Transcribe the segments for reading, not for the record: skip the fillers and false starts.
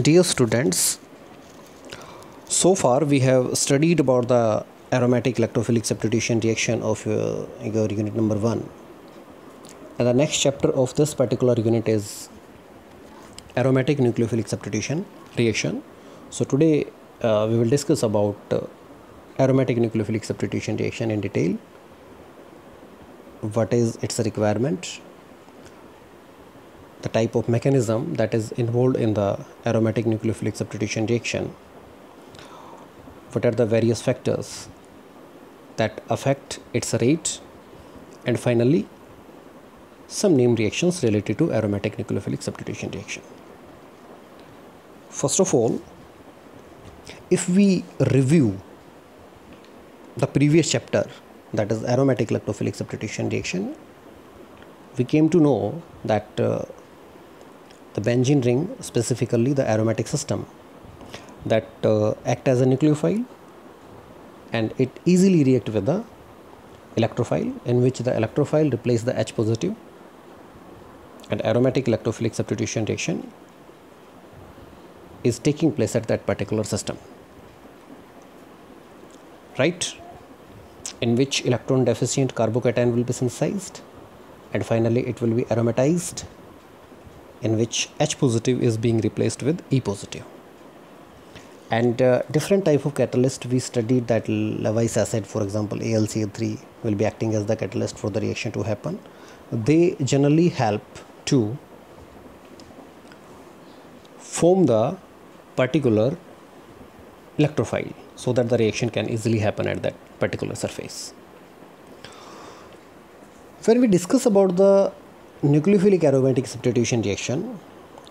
Dear students, so far we have studied about the aromatic electrophilic substitution reaction of your unit number 1. And the next chapter of this particular unit is aromatic nucleophilic substitution reaction. So today we will discuss about aromatic nucleophilic substitution reaction in detail. What is its requirement? The type of mechanism that is involved in the aromatic nucleophilic substitution reaction. What are the various factors that affect its rate, and finally some named reactions related to aromatic nucleophilic substitution reaction. First of all, if we review the previous chapter, that is aromatic electrophilic substitution reaction, we came to know that the benzene ring, specifically the aromatic system, that act as a nucleophile and it easily react with the electrophile, in which the electrophile replace the H positive, and aromatic electrophilic substitution reaction is taking place at that particular system, right, in which electron deficient carbocation will be synthesized and finally it will be aromatized, in which H positive is being replaced with E positive. And different type of catalyst we studied, that Lewis acid, for example AlCl3, will be acting as the catalyst for the reaction to happen. They generally help to form the particular electrophile so that the reaction can easily happen at that particular surface. When we discuss about the nucleophilic aromatic substitution reaction,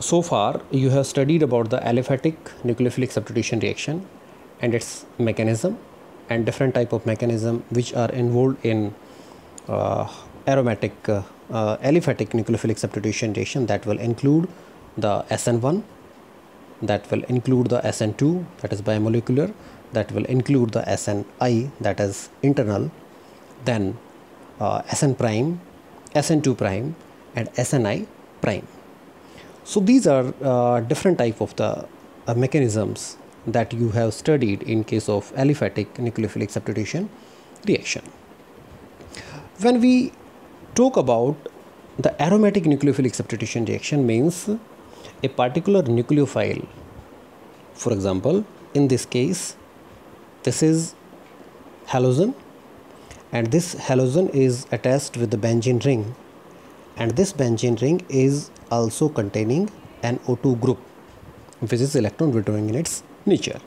so far you have studied about the aliphatic nucleophilic substitution reaction and its mechanism and different type of mechanism which are involved in aromatic aliphatic nucleophilic substitution reaction, that will include the SN1, that will include the SN2, that is bimolecular, that will include the SNI, that is internal, then SN prime, SN2 prime and SNI prime. So these are different type of the mechanisms that you have studied in case of aliphatic nucleophilic substitution reaction. When we talk about the aromatic nucleophilic substitution reaction, means a particular nucleophile, for example in this case this is halogen, and this halogen is attached with the benzene ring, and this benzene ring is also containing an O2 group which is electron withdrawing in its nature.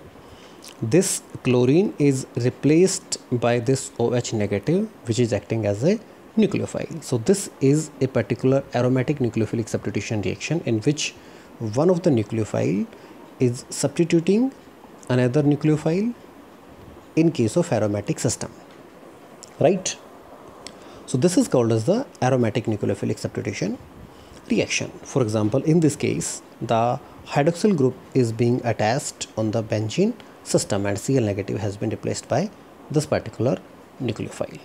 This chlorine is replaced by this OH negative which is acting as a nucleophile. So this is a particular aromatic nucleophilic substitution reaction in which one of the nucleophile is substituting another nucleophile in case of aromatic system, right? So this is called as the aromatic nucleophilic substitution reaction. For example, in this case the hydroxyl group is being attached on the benzene system and Cl negative has been replaced by this particular nucleophile.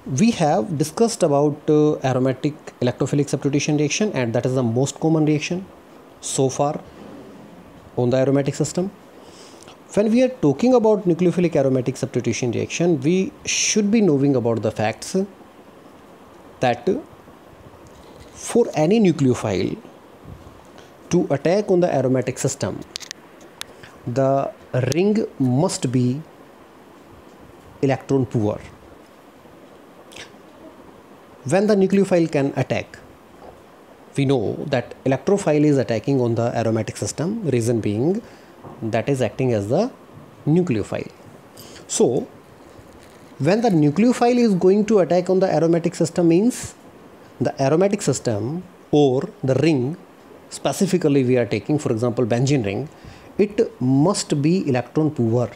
We have discussed about aromatic electrophilic substitution reaction, and that is the most common reaction so far on the aromatic system. When we are talking about nucleophilic aromatic substitution reaction, we should be knowing about the facts that for any nucleophile to attack on the aromatic system, the ring must be electron poor. When the nucleophile can attack, we know that electrophile is attacking on the aromatic system, reason being that is acting as the nucleophile. So when the nucleophile is going to attack on the aromatic system, means the aromatic system or the ring, specifically we are taking for example benzene ring, it must be electron poor.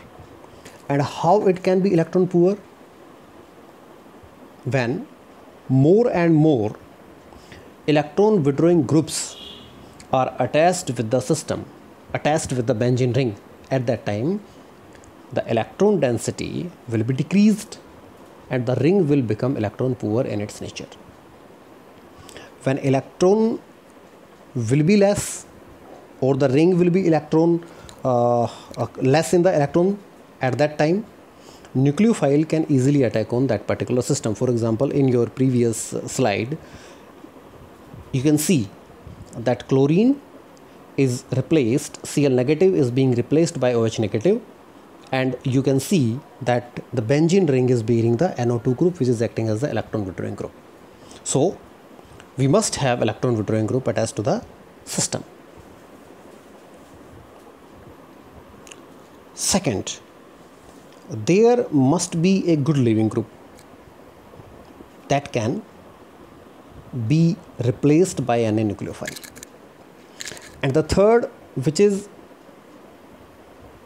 And how it can be electron poor? When more and more electron withdrawing groups are attached with the system, attached with the benzene ring, at that time the electron density will be decreased and the ring will become electron poor in its nature. When electron will be less, or the ring will be electron less in the electron at that time, nucleophile can easily attack on that particular system. For example, in your previous slide, you can see that chlorine is replaced, Cl negative is being replaced by OH negative, and you can see that the benzene ring is bearing the NO2 group, which is acting as the electron withdrawing group. So we must have electron withdrawing group attached to the system. Second, there must be a good leaving group that can be replaced by Na nucleophile. And the third, which is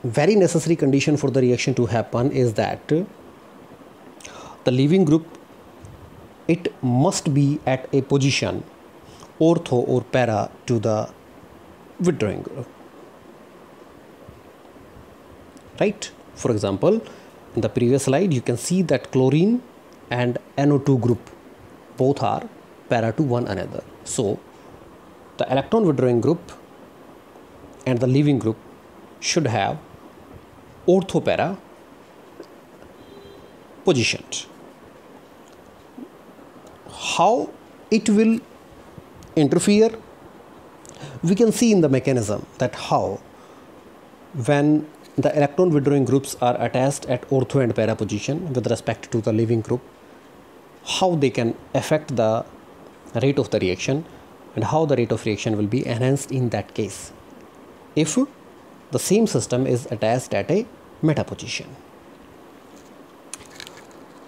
very necessary condition for the reaction to happen, is that the leaving group, it must be at a position ortho or para to the withdrawing group, right? For example, in the previous slide, you can see that chlorine and NO2 group both are para to one another. So the electron withdrawing group and the leaving group should have ortho para positioned. How it will interfere, we can see in the mechanism that how, when the electron withdrawing groups are attached at ortho and para position with respect to the leaving group, how they can affect the rate of the reaction, and how the rate of reaction will be enhanced in that case if the same system is attached at a meta position.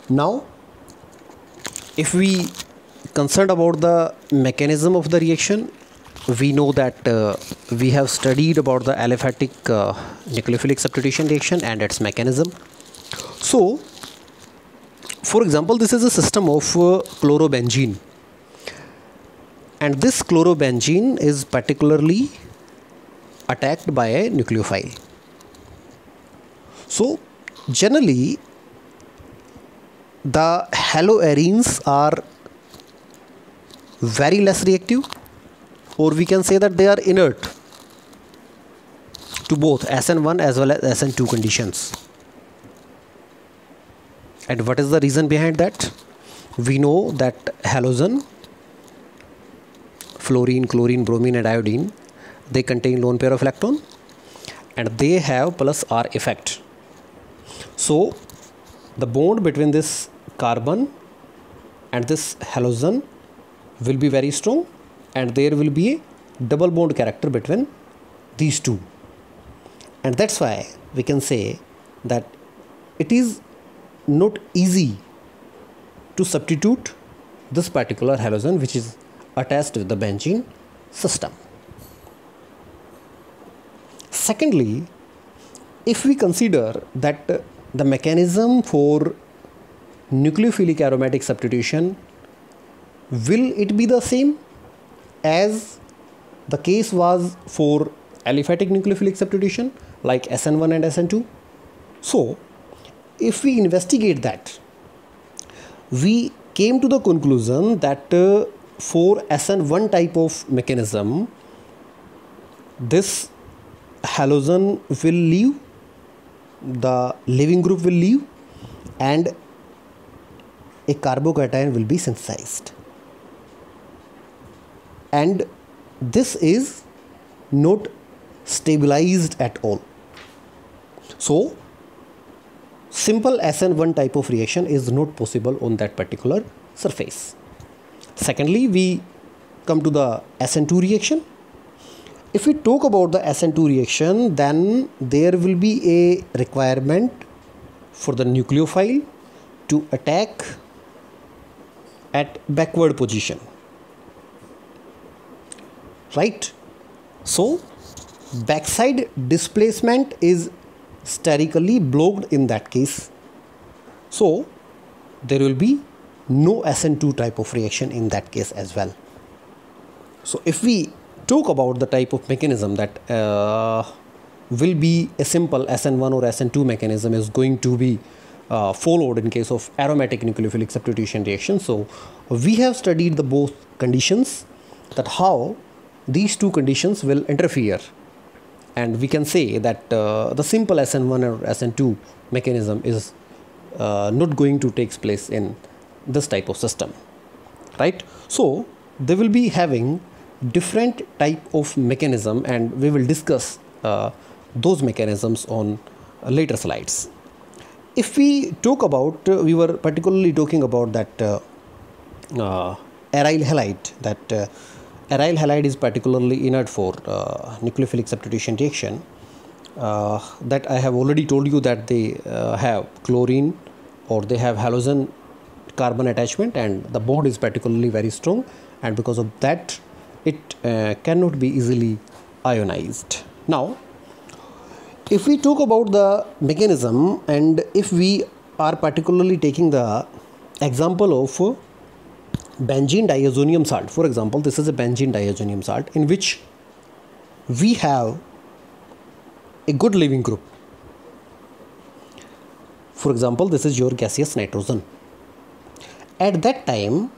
Now, if we concerned about the mechanism of the reaction, we know that we have studied about the aliphatic nucleophilic substitution reaction and its mechanism. So, for example, this is a system of chlorobenzene, and this chlorobenzene is particularly attacked by a nucleophile. So, generally, the haloarenes are very less reactive, or we can say that they are inert to both SN1 as well as SN2 conditions. And what is the reason behind that? We know that halogen, fluorine, chlorine, bromine and iodine, they contain lone pair of electron and they have plus R effect. So the bond between this carbon and this halogen will be very strong, and there will be a double bond character between these two, and that's why we can say that it is not easy to substitute this particular halogen which is attached with the benzene system. Secondly, if we consider that the mechanism for nucleophilic aromatic substitution, will it be the same as the case was for aliphatic nucleophilic substitution like SN1 and SN2? So, if we investigate that, we came to the conclusion that for SN1 type of mechanism, this halogen will leave, the leaving group will leave, and a carbocation will be synthesized. And this is not stabilized at all. So, simple SN1 type of reaction is not possible on that particular surface. Secondly, we come to the SN2 reaction. If we talk about the SN2 reaction, then there will be a requirement for the nucleophile to attack at backward position, right? So backside displacement is sterically blocked in that case, so there will be no SN2 type of reaction in that case as well. So if we talk about the type of mechanism that will be a simple SN1 or SN2 mechanism is going to be followed in case of aromatic nucleophilic substitution reaction. So we have studied the both conditions, that how these two conditions will interfere, and we can say that the simple SN1 or SN2 mechanism is not going to take place in this type of system, right? So they will be having different type of mechanism, and we will discuss those mechanisms on later slides. If we talk about, we were particularly talking about that aryl halide, that aryl halide is particularly inert for nucleophilic substitution reaction. That I have already told you that they have chlorine, or they have halogen carbon attachment, and the bond is particularly very strong, and because of that it cannot be easily ionized. Now if we talk about the mechanism, and if we are particularly taking the example of benzene diazonium salt, for example, this is a benzene diazonium salt in which we have a good leaving group. For example, this is your gaseous nitrogen. At that time,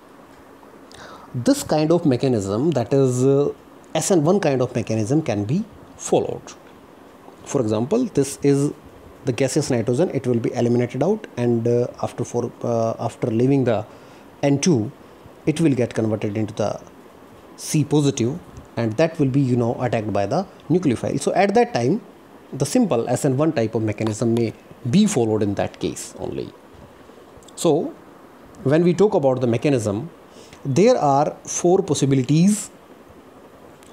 this kind of mechanism, that is SN1 kind of mechanism, can be followed. For example, this is the gaseous nitrogen, it will be eliminated out, and after leaving the N2, it will get converted into the C positive, and that will be attacked by the nucleophile. So at that time, the simple SN1 type of mechanism may be followed in that case only. So when we talk about the mechanism, there are four possibilities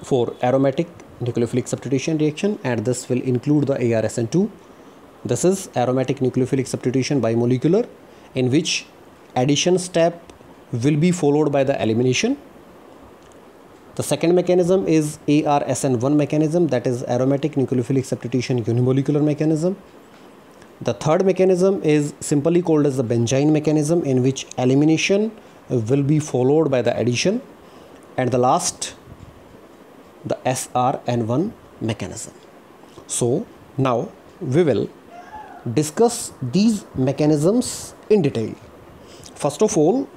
for aromatic nucleophilic substitution reaction, and this will include the ARSN2. This is aromatic nucleophilic substitution bimolecular, in which addition step will be followed by the elimination. The second mechanism is ARSN1 mechanism, that is aromatic nucleophilic substitution unimolecular mechanism. The third mechanism is simply called as the benzene mechanism, in which elimination will be followed by the addition. And the last, the SRN1 mechanism. So now we will discuss these mechanisms in detail. First of all,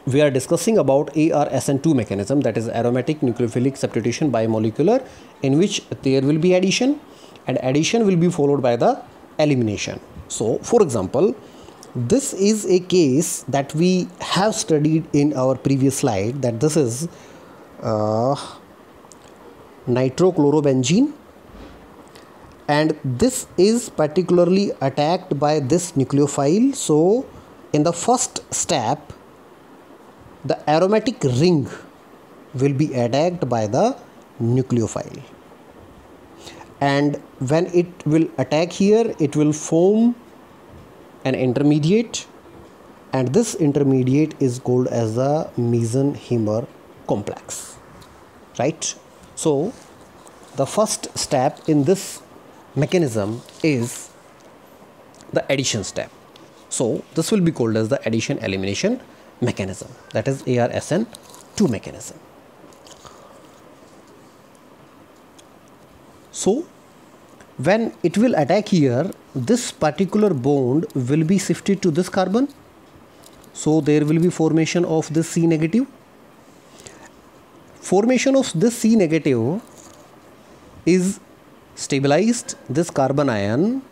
we are discussing about ARSN2 mechanism, that is aromatic nucleophilic substitution bimolecular, in which there will be addition, and addition will be followed by the elimination. So for example, this is a case that we have studied in our previous slide, that this is nitrochlorobenzene, and this is particularly attacked by this nucleophile. So in the first step, the aromatic ring will be attacked by the nucleophile, and when it will attack here, it will form an intermediate, and this intermediate is called as the mesenhymer complex, right? So the first step in this mechanism is the addition step. So this will be called as the addition elimination mechanism, that is ARSN2 mechanism. So when it will attack here, this particular bond will be shifted to this carbon, so there will be formation of this C negative. Formation of this C negative is stabilized. This carbon ion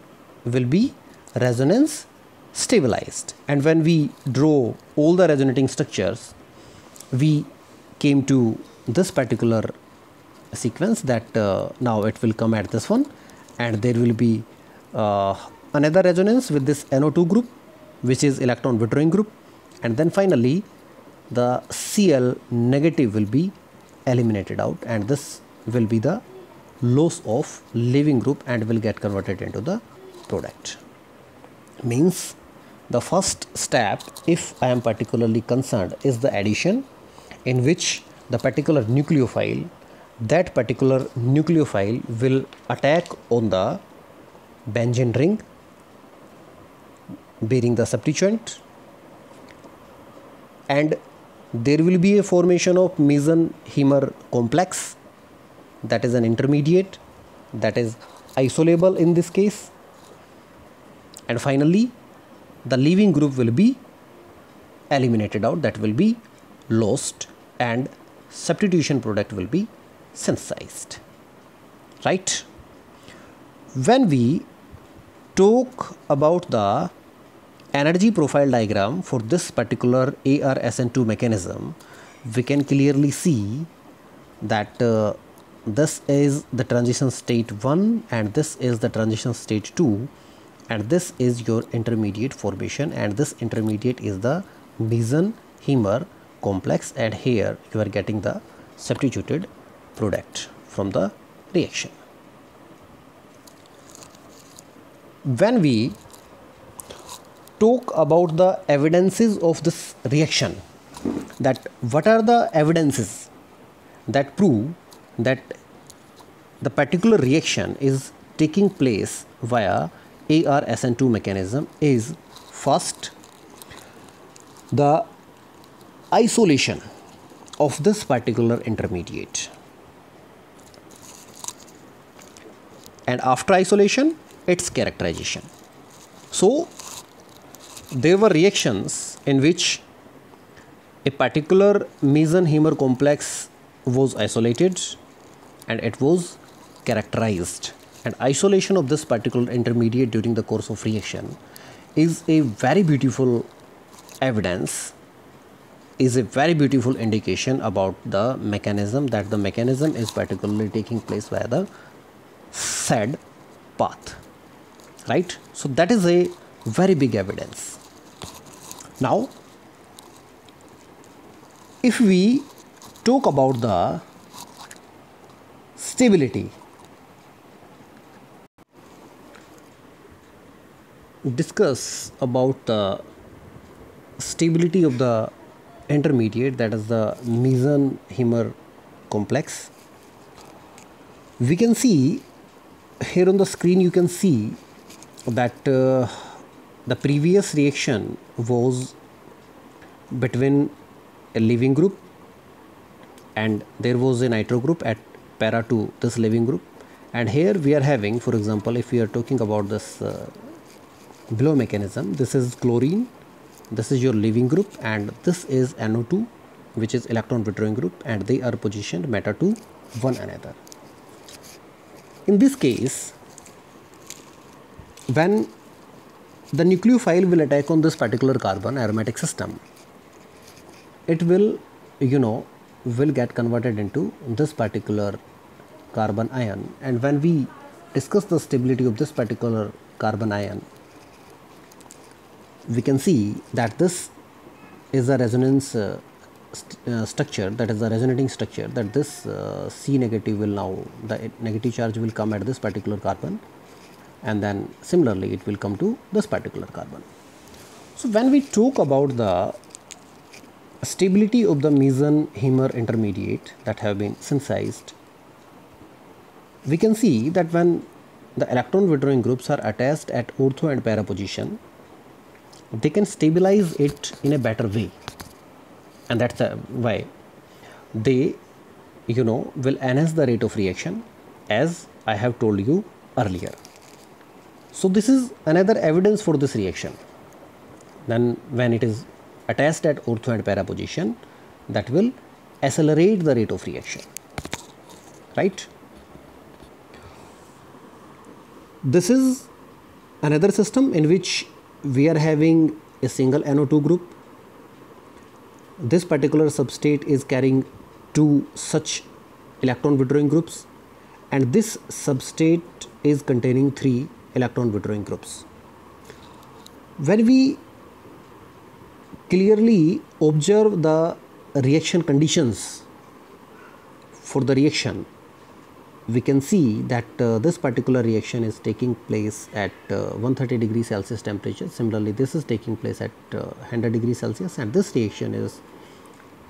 will be resonance stabilized, and when we draw all the resonating structures, we came to this particular sequence, that now it will come at this one, and there will be another resonance with this NO2 group, which is electron withdrawing group, and then finally the Cl negative will be eliminated out, and this will be the loss of leaving group and will get converted into the product. Means the first step, if I am particularly concerned, is the addition, in which the particular nucleophile, that particular nucleophile will attack on the benzene ring bearing the substituent, and there will be a formation of mesenhymer complex, that is an intermediate, that is isolable in this case, and finally the leaving group will be eliminated out, that will be lost, and substitution product will be synthesized, right? When we talk about the energy profile diagram for this particular ARSN2 mechanism, we can clearly see that this is the transition state 1 and this is the transition state 2, and this is your intermediate formation, and this intermediate is the mesenhymer complex, and here you are getting the substituted product from the reaction. When we talk about the evidences of this reaction, that what are the evidences that prove that the particular reaction is taking place via ARSN2 mechanism, is first the isolation of this particular intermediate, and after isolation its characterization. So there were reactions in which a particular mesenhymer complex was isolated and it was characterized, and isolation of this particular intermediate during the course of reaction is a very beautiful evidence, is a very beautiful indication about the mechanism, that the mechanism is particularly taking place via the said path, right? So that is a very big evidence. Now if we talk about the stability, discuss about the stability of the intermediate, that is the mesenhymer complex, we can see here on the screen, you can see that the previous reaction was between a leaving group and there was a nitro group at para to this leaving group, and here we are having, for example, if we are talking about this below mechanism, this is chlorine, this is your leaving group, and this is NO2, which is electron withdrawing group, and they are positioned meta to one another. In this case, when the nucleophile will attack on this particular carbon aromatic system, it will will get converted into this particular carbon ion, and when we discuss the stability of this particular carbon ion, we can see that this is a resonance structure, that is the resonating structure, that this C negative will now, the negative charge will come at this particular carbon, and then similarly it will come to this particular carbon. So when we talk about the stability of the mesenhymer intermediate that have been synthesized, we can see that when the electron withdrawing groups are attached at ortho and para position, they can stabilize it in a better way, and that's why they will enhance the rate of reaction, as I have told you earlier. So this is another evidence for this reaction. Then when it is attached at ortho and para position, that will accelerate the rate of reaction, right? This is another system in which we are having a single NO2 group. This particular substrate is carrying two such electron withdrawing groups, and this substrate is containing three electron withdrawing groups. When we clearly observe the reaction conditions for the reaction, we can see that this particular reaction is taking place at 130 degrees Celsius temperature. Similarly, this is taking place at 100 degrees Celsius, and this reaction is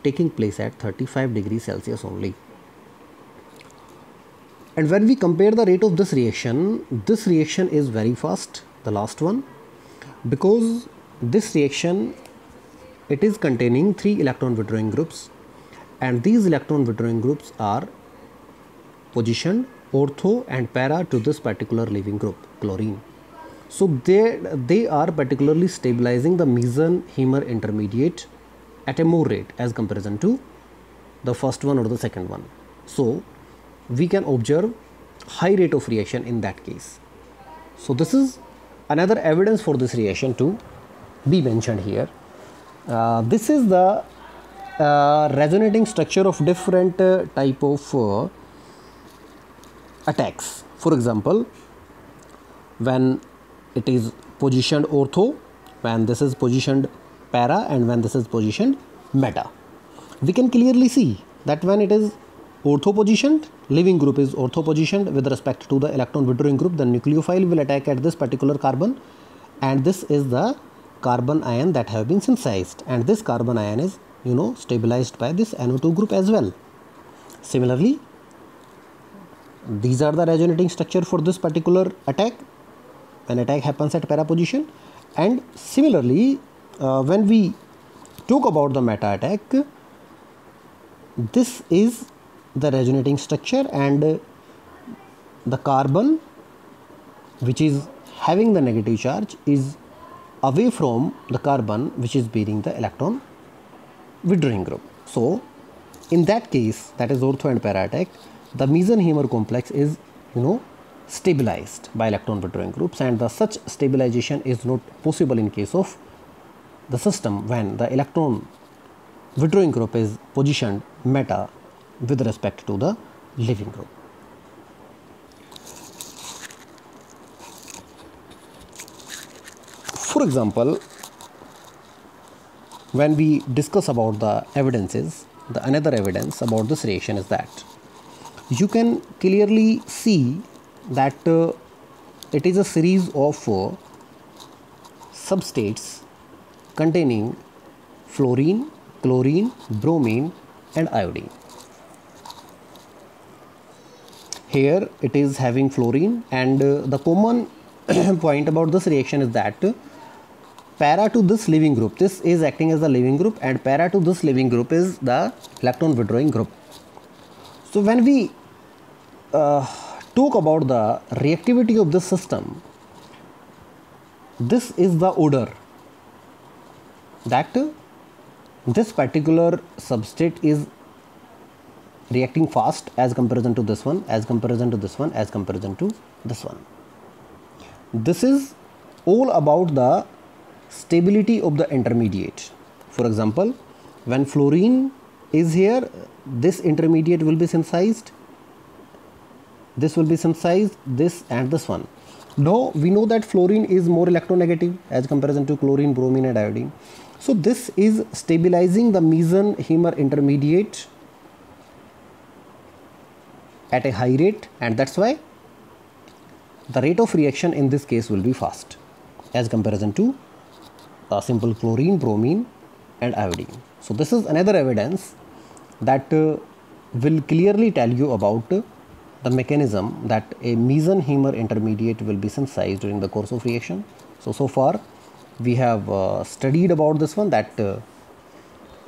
taking place at 35 degrees Celsius only. And when we compare the rate of this reaction is very fast, the last one, because this reaction, it is containing three electron withdrawing groups, and these electron withdrawing groups are positioned ortho and para to this particular leaving group, chlorine. So they are particularly stabilizing the mesenhymer intermediate at a more rate as comparison to the first one or the second one. So we can observe high rate of reaction in that case. So this is another evidence for this reaction to be mentioned here. This is the resonating structure of different type of attacks. For example, when it is positioned ortho, when this is positioned para, and when this is positioned meta, we can clearly see that when it is ortho positioned, leaving group is ortho positioned with respect to the electron withdrawing group, the nucleophile will attack at this particular carbon, and this is the carbon ion that have been synthesized, and this carbon ion is stabilized by this NO2 group as well. Similarly, these are the resonating structure for this particular attack when attack happens at para position. And similarly, when we talk about the meta attack, this is the resonating structure, and the carbon which is having the negative charge is away from the carbon which is bearing the electron withdrawing group. So in that case, that is ortho and para attack, the meson-Hemer complex is stabilized by electron withdrawing groups, and the such stabilization is not possible in case of the system when the electron withdrawing group is positioned meta with respect to the leaving group. For example, when we discuss about the evidences, the another evidence about this reaction is that you can clearly see that it is a series of substrates containing fluorine, chlorine, bromine and iodine. Here it is having fluorine, and the common point about this reaction is that para to this leaving group, this is acting as the leaving group, and para to this leaving group is the electron withdrawing group. So when we talk about the reactivity of this system, this is the order that this particular substrate is reacting fast as comparison to this one, as comparison to this one, as comparison to this one. This is all about the stability of the intermediate. For example, when fluorine is here, this intermediate will be synthesized, this will be synthesized, this and this one. Now we know that fluorine is more electronegative as comparison to chlorine, bromine and iodine. So this is stabilizing the meson-Hemer intermediate at a high rate, and that's why the rate of reaction in this case will be fast as comparison to simple chlorine, bromine and iodine. So this is another evidence that will clearly tell you about the mechanism that a meson-Hemer intermediate will be synthesized during the course of reaction. So far we have studied about this one, that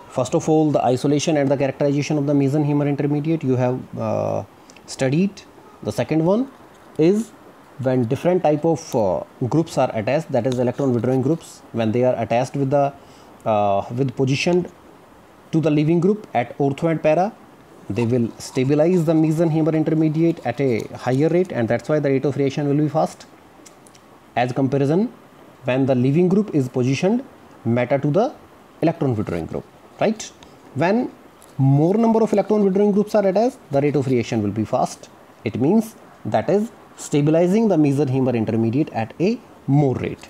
first of all the isolation and the characterization of the meson-Hemer intermediate you have studied. The second one is when different type of groups are attached, that is electron withdrawing groups, when they are attached with the with positioned to the leaving group at ortho and para, they will stabilize the meson-Hemer intermediate at a higher rate, and that's why the rate of reaction will be fast as comparison when the leaving group is positioned meta to the electron withdrawing group, right? When more number of electron withdrawing groups are attached, the rate of reaction will be fast. It means that is stabilizing the meson-Hemer intermediate at a more rate.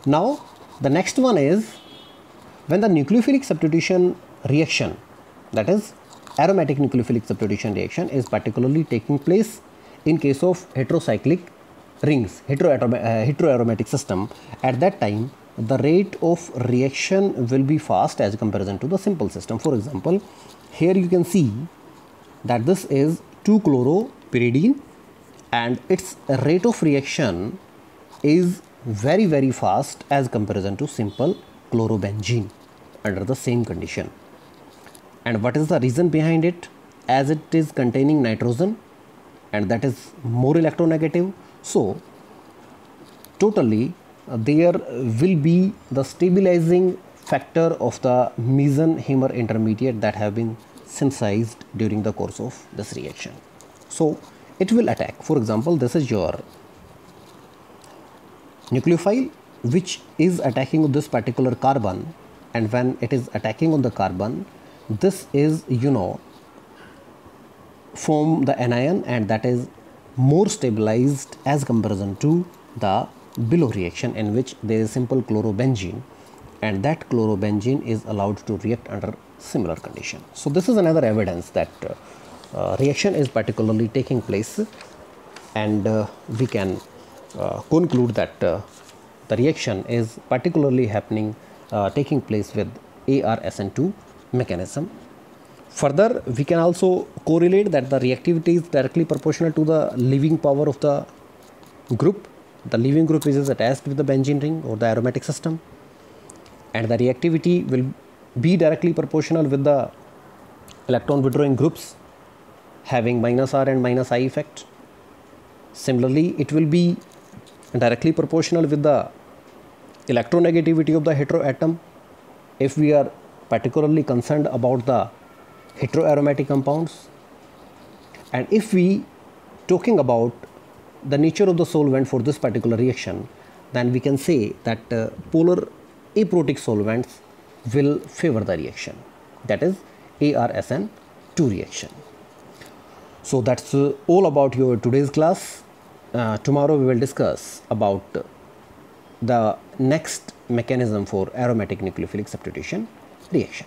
Now the next one is when the nucleophilic substitution reaction, that is aromatic nucleophilic substitution reaction, is particularly taking place in case of heterocyclic rings, heteroaromatic system. At that time the rate of reaction will be fast as comparison to the simple system. For example, here you can see that this is 2-chloropyridine and its rate of reaction is very fast as comparison to simple chlorobenzene under the same condition. And what is the reason behind it? As it is containing nitrogen and that is more electronegative, so totally there will be the stabilizing factor of the meson-Hemer intermediate that have been synthesized during the course of this reaction. So it will attack. For example, this is your nucleophile which is attacking this particular carbon, and when it is attacking on the carbon, this is form the anion, and that is more stabilized as comparison to the below reaction in which there is simple chlorobenzene, and that chlorobenzene is allowed to react under similar condition. So this is another evidence that reaction is particularly taking place, and we can conclude that the reaction is particularly taking place with ARSN2 mechanism. Further, we can also correlate that the reactivity is directly proportional to the leaving power of the group. The leaving group is attached with the benzene ring or the aromatic system, and the reactivity will be directly proportional with the electron withdrawing groups having -R and -I effect. Similarly, it will be directly proportional with the electronegativity of the heteroatom if we are particularly concerned about the heteroaromatic compounds. And if we talking about the nature of the solvent for this particular reaction, then we can say that polar aprotic solvents will favor the reaction, that is ARSN2 reaction. So that's all about your today's class. Tomorrow we will discuss about the next mechanism for aromatic nucleophilic substitution reaction.